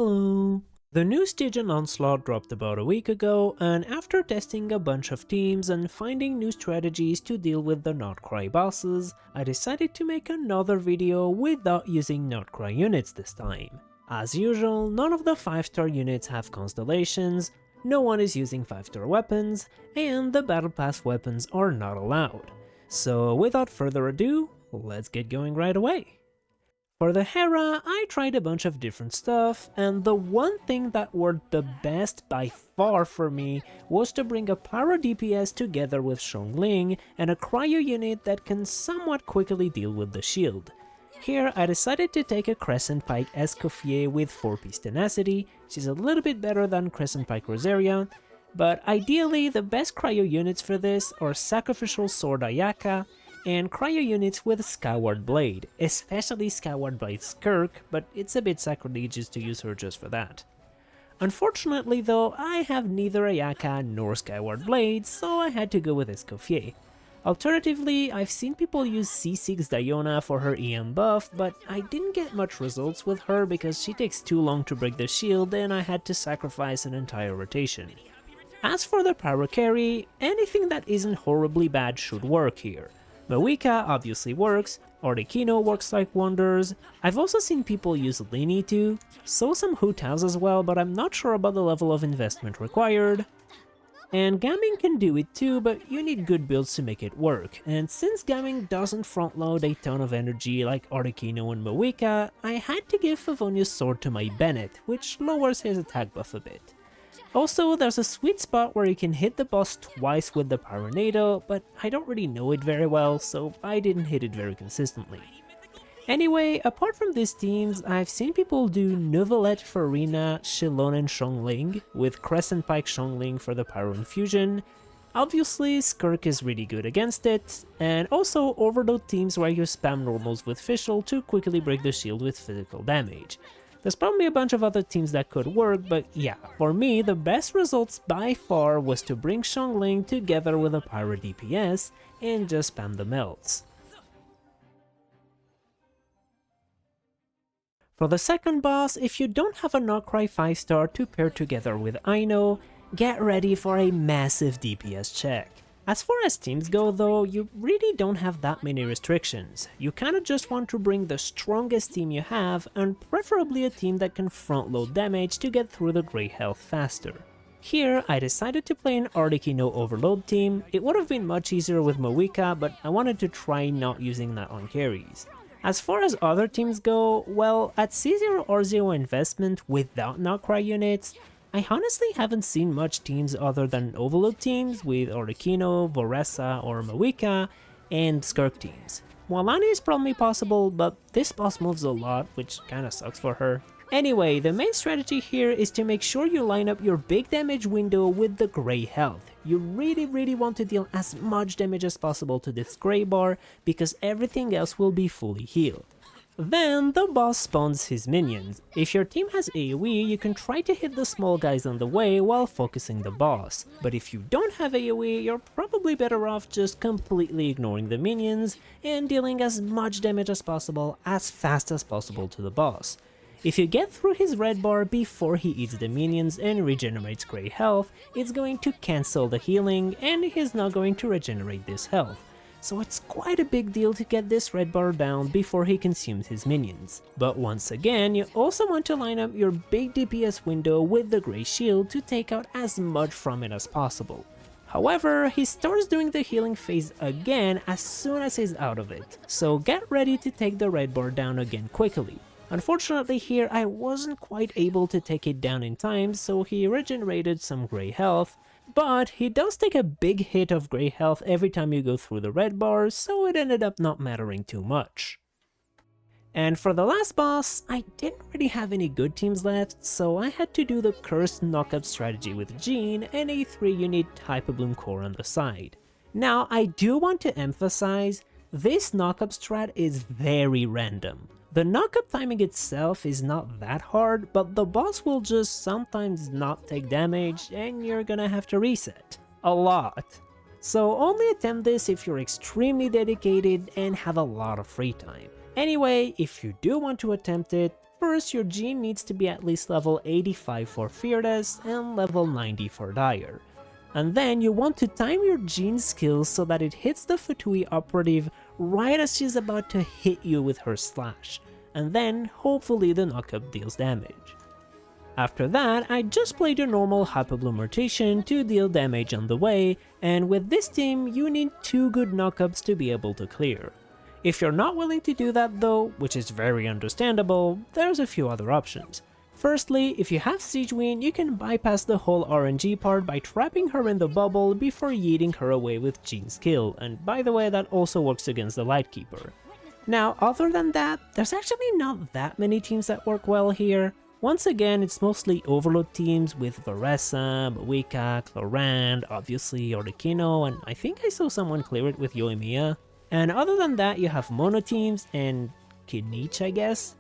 Hello! The new Stygian Onslaught dropped about a week ago, and after testing a bunch of teams and finding new strategies to deal with the Nod-Krai bosses, I decided to make another video without using Nod-Krai units this time. As usual, none of the 5-star units have constellations, no one is using 5-star weapons, and the Battle Pass weapons are not allowed. So without further ado, let's get going right away! For the Hera, I tried a bunch of different stuff, and the one thing that worked the best by far for me was to bring a Pyro DPS together with Xiongling and a Cryo unit that can somewhat quickly deal with the shield. Here I decided to take a Crescent Pike Escoffier with 4-piece tenacity, which is a little bit better than Crescent Pike Rosaria, but ideally the best Cryo units for this are Sacrificial Sword Ayaka, and Cryo units with Skyward Blade, especially Skyward Blade Skirk, but it's a bit sacrilegious to use her just for that. Unfortunately though, I have neither Ayaka nor Skyward Blade, so I had to go with Escoffier. Alternatively, I've seen people use C6 Diona for her EM buff, but I didn't get much results with her because she takes too long to break the shield and I had to sacrifice an entire rotation. As for the Pyro carry, anything that isn't horribly bad should work here. Moika obviously works, Arlecchino works like wonders, I've also seen people use Lini too, so some Hu Taos as well, but I'm not sure about the level of investment required. And Gaming can do it too, but you need good builds to make it work, and since Gaming doesn't front load a ton of energy like Arlecchino and Moika, I had to give Favonius Sword to my Bennett, which lowers his attack buff a bit. Also, there's a sweet spot where you can hit the boss twice with the Pyronado, but I don't really know it very well, so I didn't hit it very consistently. Anyway, apart from these teams, I've seen people do Neuvillette, Farina, Shilon and Xiongling, with Crescent Pike Xiongling for the Pyro Infusion. Obviously, Skirk is really good against it, and also overload teams where you spam normals with Fischl to quickly break the shield with physical damage. There's probably a bunch of other teams that could work, but yeah, for me the best results by far was to bring Xiongling together with a Pyro DPS and just spam the melts. For the second boss, if you don't have a Nod-Krai 5-star to pair together with Aino, get ready for a massive DPS check. As far as teams go though, you really don't have that many restrictions. You kinda just want to bring the strongest team you have, and preferably a team that can front load damage to get through the grey health faster. Here, I decided to play an Arlecchino overload team. It would have been much easier with Moika, but I wanted to try not using that on carries. As far as other teams go, well, at C0 R0 investment without Nod-Krai units, I honestly haven't seen much teams other than overload teams with Arlecchino, Voressa or Moika, and Skirk teams. Walani is probably possible, but this boss moves a lot, which kinda sucks for her. Anyway, the main strategy here is to make sure you line up your big damage window with the grey health. You really want to deal as much damage as possible to this grey bar, because everything else will be fully healed. Then the boss spawns his minions. If your team has AoE, you can try to hit the small guys on the way while focusing the boss. But if you don't have AoE, you're probably better off just completely ignoring the minions and dealing as much damage as possible as fast as possible to the boss. If you get through his red bar before he eats the minions and regenerates grey health, it's going to cancel the healing and he's not going to regenerate this health. So it's quite a big deal to get this red bar down before he consumes his minions. But once again, you also want to line up your big DPS window with the grey shield to take out as much from it as possible. However, he starts doing the healing phase again as soon as he's out of it, so get ready to take the red bar down again quickly. Unfortunately here I wasn't quite able to take it down in time, so he regenerated some grey health, but he does take a big hit of grey health every time you go through the red bars, so it ended up not mattering too much. And for the last boss, I didn't really have any good teams left, so I had to do the cursed knockup strategy with Jean and a 3-unit Hyperbloom core on the side. Now I do want to emphasize, this knockup strat is very random. The knockup timing itself is not that hard, but the boss will just sometimes not take damage and you're gonna have to reset. A lot. So only attempt this if you're extremely dedicated and have a lot of free time. Anyway, if you do want to attempt it, First, your gene needs to be at least level 85 for Fearless and level 90 for Dire. And then you want to time your gene skills so that it hits the Fatui operative right as she's about to hit you with her slash, and then hopefully the knockup deals damage. After that, I just played your normal Hyperbloom rotation to deal damage on the way, and with this team you need 2 good knockups to be able to clear. If you're not willing to do that though, which is very understandable, there's a few other options. Firstly, if you have Siege Queen, you can bypass the whole RNG part by trapping her in the bubble before yeeting her away with Jean's skill, and by the way that also works against the Lightkeeper. Now other than that, there's actually not that many teams that work well here. Once again, it's mostly Overload teams with Varessa, Wika, Clorand, obviously Orikino, and I think I saw someone clear it with Yoimiya. And other than that, you have Mono teams and Kinich, I guess.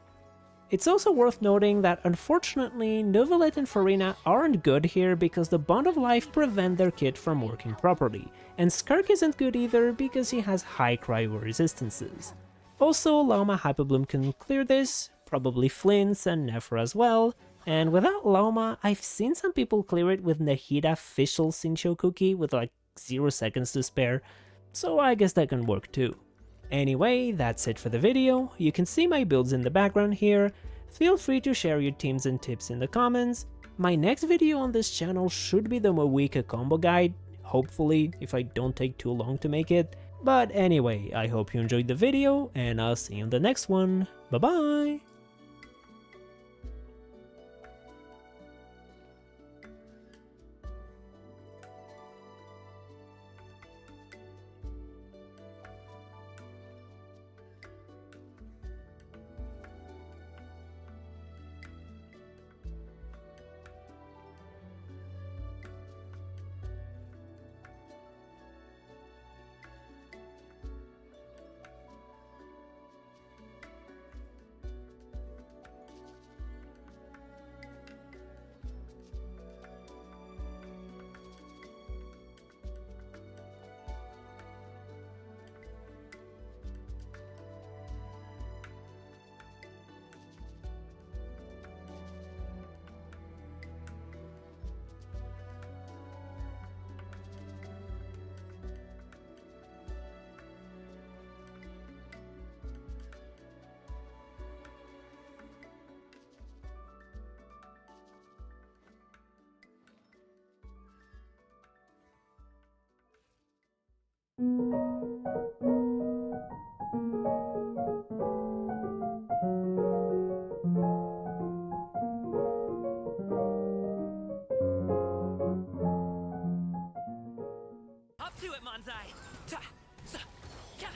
It's also worth noting that unfortunately, Neuvillette and Farina aren't good here because the Bond of Life prevent their kit from working properly, and Skirk isn't good either because he has high cryo resistances. Also, Lauma Hyperbloom can clear this, probably Flints and Nephra as well, and without Lauma, I've seen some people clear it with Nahida Fischl Sincho Cookie with like 0 seconds to spare, so I guess that can work too. Anyway, that's it for the video. You can see my builds in the background here. Feel free to share your teams and tips in the comments. My next video on this channel should be the Moeka combo guide, hopefully, if I don't take too long to make it. But anyway, I hope you enjoyed the video, and I'll see you in the next one. Bye bye! Up to it, Manzai! Ta, sa, ya.